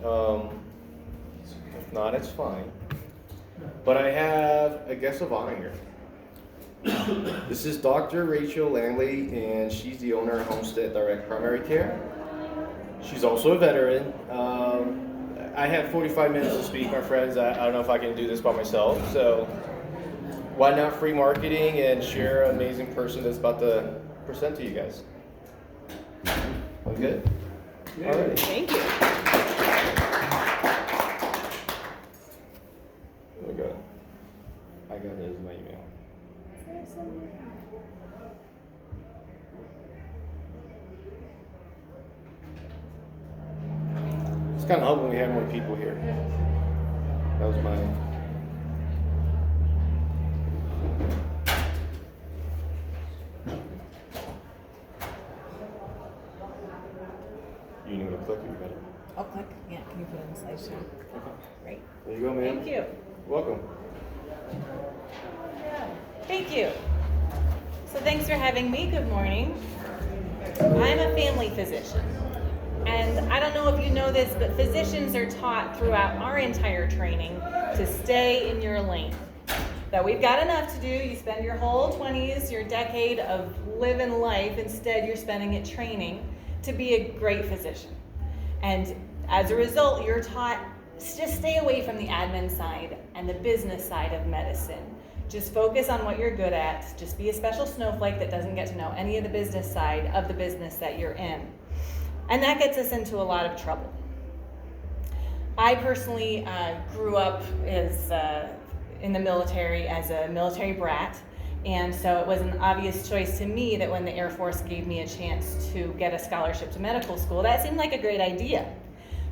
If not, it's fine. But I have a guest of honor here. This is Dr. Rachel Langley, and she's the owner of Homestead Direct Primary Care. She's also a veteran. I have 45 minutes to speak, my friends. I don't know if I can do this by myself, so why not free marketing and share an amazing person that's about to present to you guys. All good? Yeah. All right. Thank you. There we go. I got it as my email. It's kind of hard when we have more people here. That was my. You need to click it, you got it. Oh, click. Yeah, can you put it in the slideshow? Great. There you go, ma'am. Thank you. Welcome. Thank you. So thanks for having me. Good morning. I'm a family physician. And I don't know if you know this, but physicians are taught throughout our entire training to stay in your lane. That we've got enough to do. You spend your whole 20s, your decade of living life. Instead, you're spending it training to be a great physician. And as a result, you're taught just stay away from the admin side and the business side of medicine. Just focus on what you're good at. Just be a special snowflake that doesn't get to know any of the business side of the business that you're in. And that gets us into a lot of trouble. I personally grew up in the military as a military brat. And so it was an obvious choice to me that when the Air Force gave me a chance to get a scholarship to medical school, that seemed like a great idea.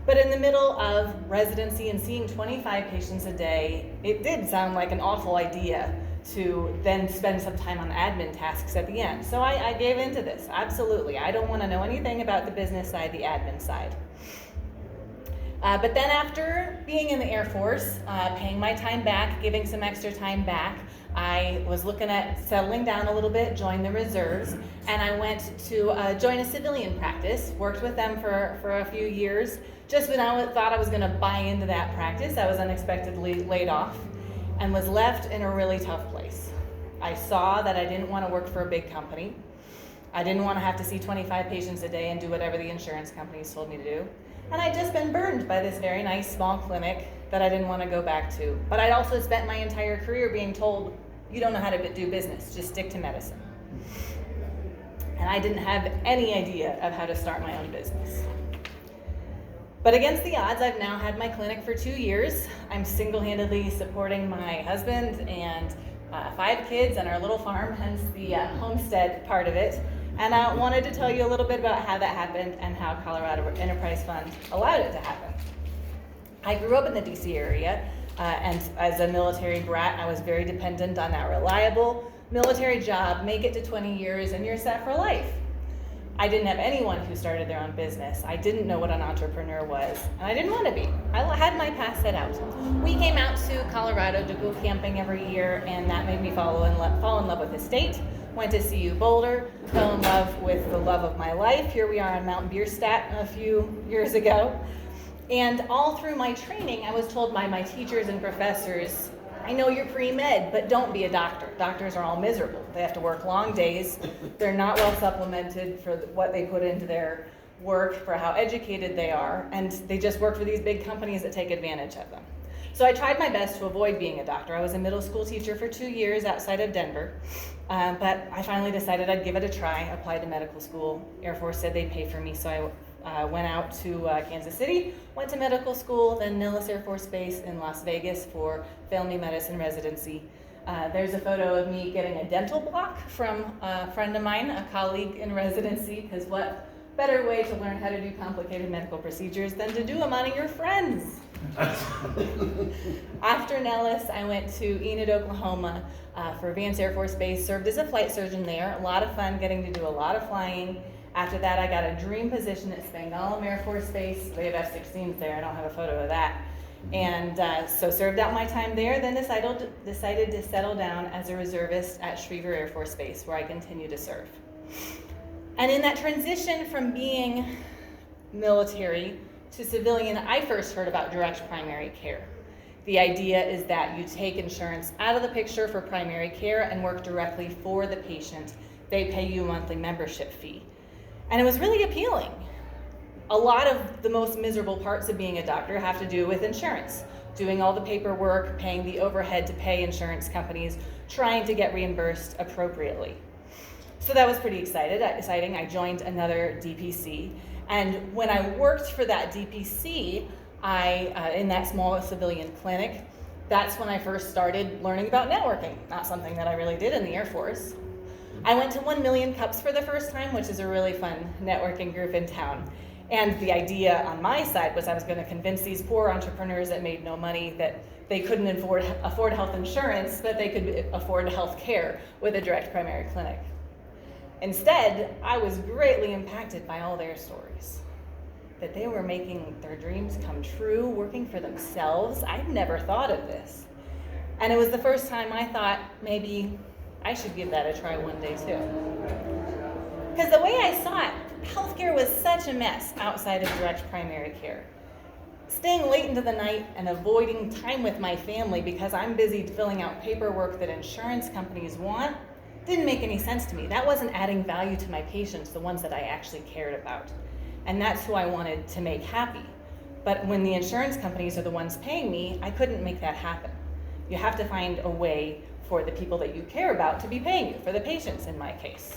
But in the middle of residency and seeing 25 patients a day, it did sound like an awful idea to then spend some time on admin tasks at the end. So I gave into this, absolutely. I don't want to know anything about the business side, the admin side. But then after being in the Air Force, paying my time back, giving some extra time back, I was looking at settling down a little bit, join the reserves, and I went to join a civilian practice, worked with them for a few years. Just when I thought I was gonna buy into that practice, I was unexpectedly laid off and was left in a really tough place. I saw that I didn't wanna work for a big company. I didn't wanna have to see 25 patients a day and do whatever the insurance companies told me to do. And I'd just been burned by this very nice small clinic that I didn't wanna go back to. But I'd also spent my entire career being told, you don't know how to do business, just stick to medicine. And I didn't have any idea of how to start my own business. But against the odds, I've now had my clinic for 2 years. I'm single-handedly supporting my husband and 5 kids and our little farm, hence the homestead part of it. And I wanted to tell you a little bit about how that happened and how Colorado Enterprise Fund allowed it to happen. I grew up in the DC area, and as a military brat, I was very dependent on that reliable military job, make it to 20 years and you're set for life. I didn't have anyone who started their own business. I didn't know what an entrepreneur was, and I didn't want to be. I had my path set out. We came out to Colorado to go camping every year, and that made me fall in love with the state. Went to CU Boulder, fell in love with the love of my life. Here we are on Mount Bierstadt a few years ago. And all through my training, I was told by my teachers and professors, I know you're pre-med, but don't be a doctor. Doctors are all miserable. They have to work long days. They're not well supplemented for what they put into their work, for how educated they are, and they just work for these big companies that take advantage of them. So I tried my best to avoid being a doctor. I was a middle school teacher for 2 years outside of Denver, but I finally decided I'd give it a try, applied to medical school. Air Force said they'd pay for me, so I went out to Kansas City, went to medical school, then Nellis Air Force Base in Las Vegas for family medicine residency. There's a photo of me getting a dental block from a friend of mine, a colleague in residency, because what better way to learn how to do complicated medical procedures than to do them on your friends? After Nellis, I went to Enid, Oklahoma for Vance Air Force Base, served as a flight surgeon there. A lot of fun, getting to do a lot of flying. After that, I got a dream position at Spangdahlem Air Force Base. They have F-16s there. I don't have a photo of that. And so served out my time there, then decided to settle down as a reservist at Schriever Air Force Base, where I continue to serve. And in that transition from being military to civilian, I first heard about direct primary care. The idea is that you take insurance out of the picture for primary care and work directly for the patient. They pay you a monthly membership fee. And it was really appealing. A lot of the most miserable parts of being a doctor have to do with insurance, doing all the paperwork, paying the overhead to pay insurance companies, trying to get reimbursed appropriately. So that was pretty exciting. I joined another DPC, and when I worked for that DPC, in that small civilian clinic, that's when I first started learning about networking, not something that I really did in the Air Force. I went to 1 Million Cups for the first time, which is a really fun networking group in town. And the idea on my side was I was going to convince these poor entrepreneurs that made no money that they couldn't afford health insurance, but they could afford health care with a direct primary clinic. Instead, I was greatly impacted by all their stories. That they were making their dreams come true, working for themselves. I'd never thought of this. And it was the first time I thought maybe I should give that a try one day too. Because the way I saw it, healthcare was such a mess outside of direct primary care. Staying late into the night and avoiding time with my family because I'm busy filling out paperwork that insurance companies want didn't make any sense to me. That wasn't adding value to my patients, the ones that I actually cared about. And that's who I wanted to make happy. But when the insurance companies are the ones paying me, I couldn't make that happen. You have to find a way for the people that you care about to be paying you, for the patients in my case.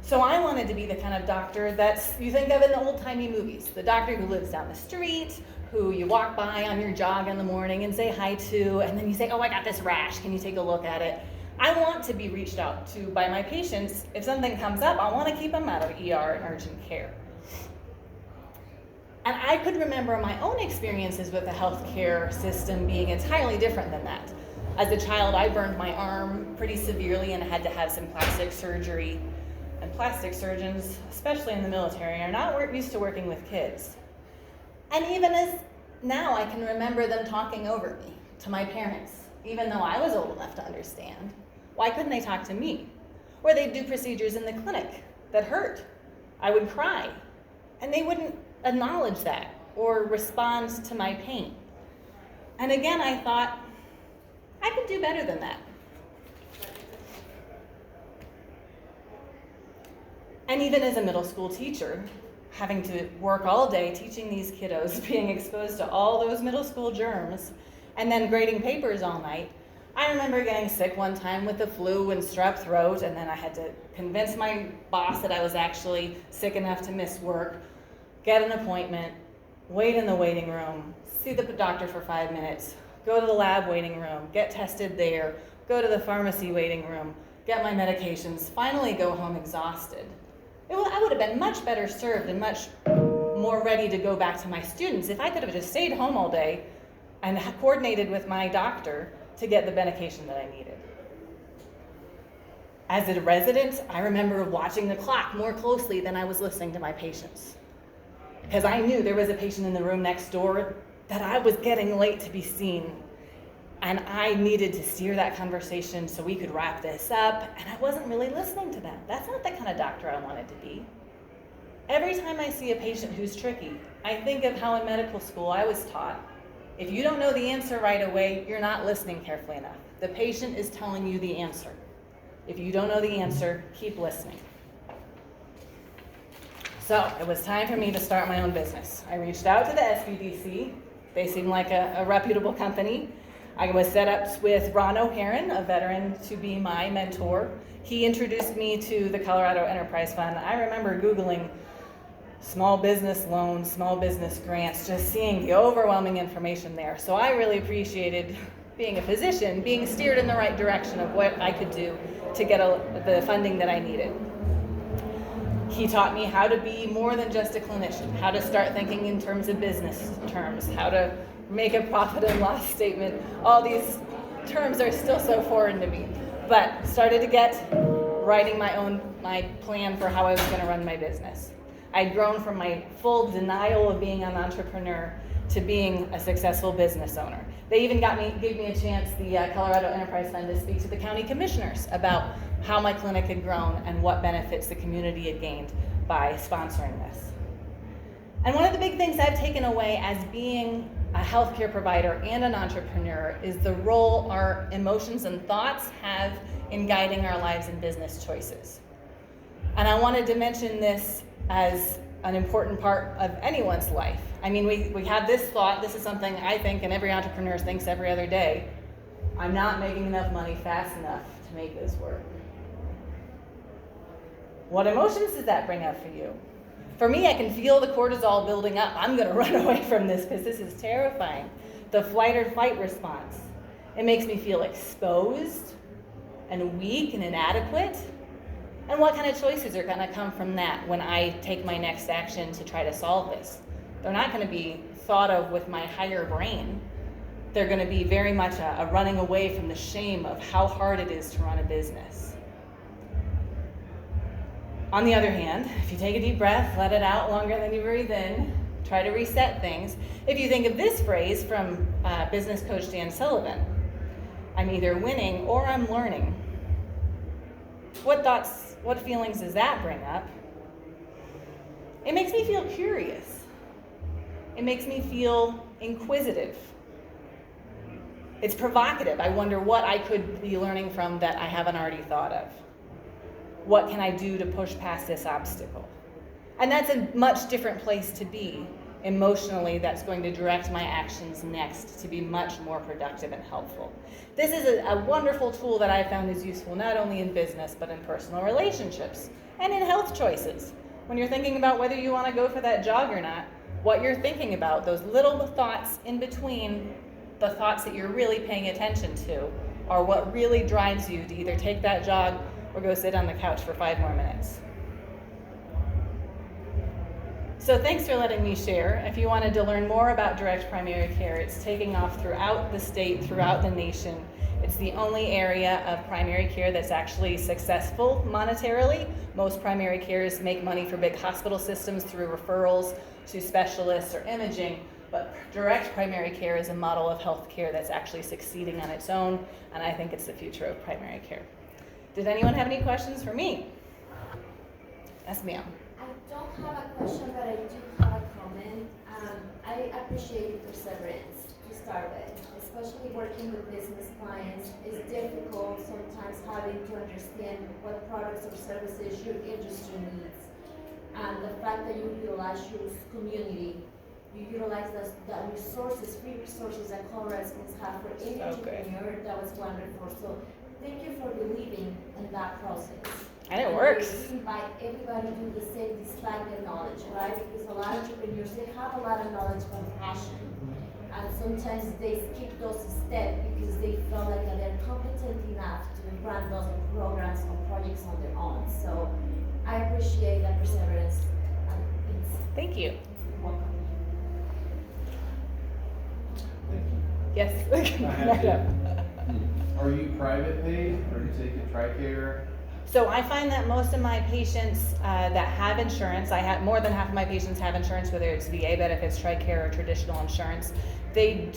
So I wanted to be the kind of doctor that you think of in the old-timey movies, the doctor who lives down the street, who you walk by on your jog in the morning and say hi to, and then you say, oh, I got this rash, can you take a look at it? I want to be reached out to by my patients. If something comes up, I want to keep them out of ER and urgent care. And I could remember my own experiences with the healthcare system being entirely different than that. As a child, I burned my arm pretty severely and had to have some plastic surgery. And plastic surgeons, especially in the military, are not used to working with kids. And even as now, I can remember them talking over me to my parents, even though I was old enough to understand. Why couldn't they talk to me? Or they'd do procedures in the clinic that hurt. I would cry, and they wouldn't acknowledge that or respond to my pain. And again, I thought, I could do better than that. And even as a middle school teacher, having to work all day teaching these kiddos, being exposed to all those middle school germs, and then grading papers all night, I remember getting sick one time with the flu and strep throat, and then I had to convince my boss that I was actually sick enough to miss work, get an appointment, wait in the waiting room, see the doctor for 5 minutes, go to the lab waiting room, get tested there, go to the pharmacy waiting room, get my medications, finally go home exhausted. I would have been much better served and much more ready to go back to my students if I could have just stayed home all day and coordinated with my doctor to get the medication that I needed. As a resident, I remember watching the clock more closely than I was listening to my patients. Because I knew there was a patient in the room next door that I was getting late to be seen. And I needed to steer that conversation so we could wrap this up, and I wasn't really listening to them. That's not the kind of doctor I wanted to be. Every time I see a patient who's tricky, I think of how in medical school I was taught, if you don't know the answer right away, you're not listening carefully enough. The patient is telling you the answer. If you don't know the answer, keep listening. So it was time for me to start my own business. I reached out to the SBDC. They seemed like a reputable company. I was set up with Ron O'Haron, a veteran, to be my mentor. He introduced me to the Colorado Enterprise Fund. I remember Googling small business loans, small business grants, just seeing the overwhelming information there. So I really appreciated being a physician, being steered in the right direction of what I could do to get the funding that I needed. He taught me how to be more than just a clinician, how to start thinking in terms of business terms, how to make a profit and loss statement. All these terms are still so foreign to me, but started to get writing my plan for how I was going to run my business. I'd grown from my full denial of being an entrepreneur to being a successful business owner. They even gave me a chance, the Colorado Enterprise Fund, to speak to the county commissioners about how my clinic had grown and what benefits the community had gained by sponsoring this. And one of the big things I've taken away as being a healthcare provider and an entrepreneur is the role our emotions and thoughts have in guiding our lives and business choices. And I wanted to mention this as an important part of anyone's life. I mean, we have this thought, this is something I think, and every entrepreneur thinks every other day, I'm not making enough money fast enough to make this work. What emotions does that bring up for you? For me, I can feel the cortisol building up. I'm gonna run away from this because this is terrifying. The flight or fight response. It makes me feel exposed and weak and inadequate. And what kind of choices are gonna come from that when I take my next action to try to solve this? They're not gonna be thought of with my higher brain. They're gonna be very much a running away from the shame of how hard it is to run a business. On the other hand, if you take a deep breath, let it out longer than you breathe in, try to reset things. If you think of this phrase from business coach Dan Sullivan, I'm either winning or I'm learning. What thoughts, what feelings does that bring up? It makes me feel curious. It makes me feel inquisitive. It's provocative. I wonder what I could be learning from that I haven't already thought of. What can I do to push past this obstacle? And that's a much different place to be emotionally. That's going to direct my actions next to be much more productive and helpful. This is a wonderful tool that I found is useful not only in business but in personal relationships and in health choices. When you're thinking about whether you want to go for that jog or not, what you're thinking about, those little thoughts in between the thoughts that you're really paying attention to, are what really drives you to either take that jog or go sit on the couch for 5 more minutes. So thanks for letting me share. If you wanted to learn more about direct primary care, it's taking off throughout the state, throughout the nation. It's the only area of primary care that's actually successful monetarily. Most primary cares make money for big hospital systems through referrals to specialists or imaging, but direct primary care is a model of health care that's actually succeeding on its own, and I think it's the future of primary care. Did anyone have any questions for me? Yes, ma'am. I don't have a question, but I do have a comment. I appreciate your perseverance to start with, especially working with business clients. It's difficult sometimes having to understand what products or services your industry needs. And the fact that you utilize your community, you utilize the resources, free resources that Colorado have for any entrepreneur, that was wonderful. So thank you for believing in that process. And it works. We invite everybody to do the same, despite their knowledge, right? Because a lot of entrepreneurs, they have a lot of knowledge but passion. And sometimes they skip those steps because they feel like they're competent enough to run those programs or projects on their own. So I appreciate that perseverance. Thank you. Welcome. Yes. Are you private pay or do you take a TRICARE? So I find that most of my patients that have insurance, more than half of my patients have insurance, whether it's VA benefits, TRICARE, or traditional insurance. They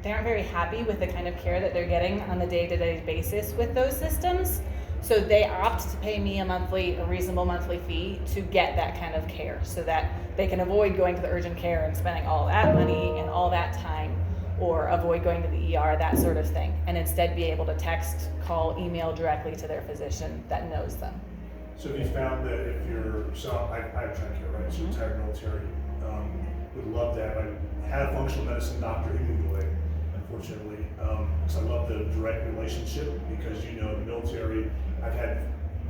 aren't very happy with the kind of care that they're getting on the day-to-day basis with those systems. So they opt to pay me a reasonable monthly fee to get that kind of care so that they can avoid going to the urgent care and spending all that money and all that time, or avoid going to the ER, that sort of thing, and instead be able to text, call, email directly to their physician that knows them. So have you found that if you're, I have TRICARE, right, so retired military, would love to have, I had a functional medicine doctor who moved away, unfortunately, because I love the direct relationship, because the military, I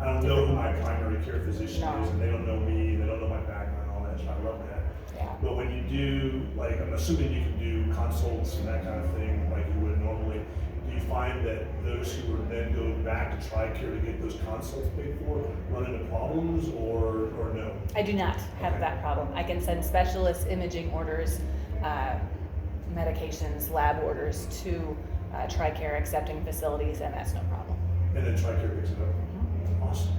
don't know who my primary care physician is, and they don't know me, they don't know my background and all that, so I love that. Yeah. But when you do, I'm assuming you can do consults and that kind of thing like you would normally, do you find that those who are then going back to TRICARE to get those consults paid for run into problems or no? I do not have that problem. I can send specialist imaging orders, medications, lab orders to TRICARE accepting facilities, and that's no problem. And then TRICARE picks it up? Awesome.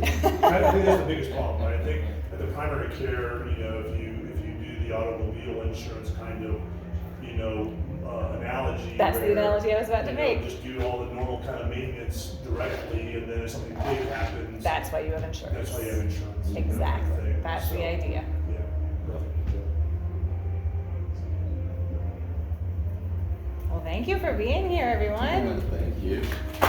I think that's the biggest problem, right? I think at the primary care, if you do the automobile insurance kind of, analogy. That's the analogy I was about to make. Just do all the normal kind of maintenance directly, and then if something big happens. That's why you have insurance. That's why you have insurance. Exactly. That's the idea. Yeah. Thank you for being here, everyone. Thank you.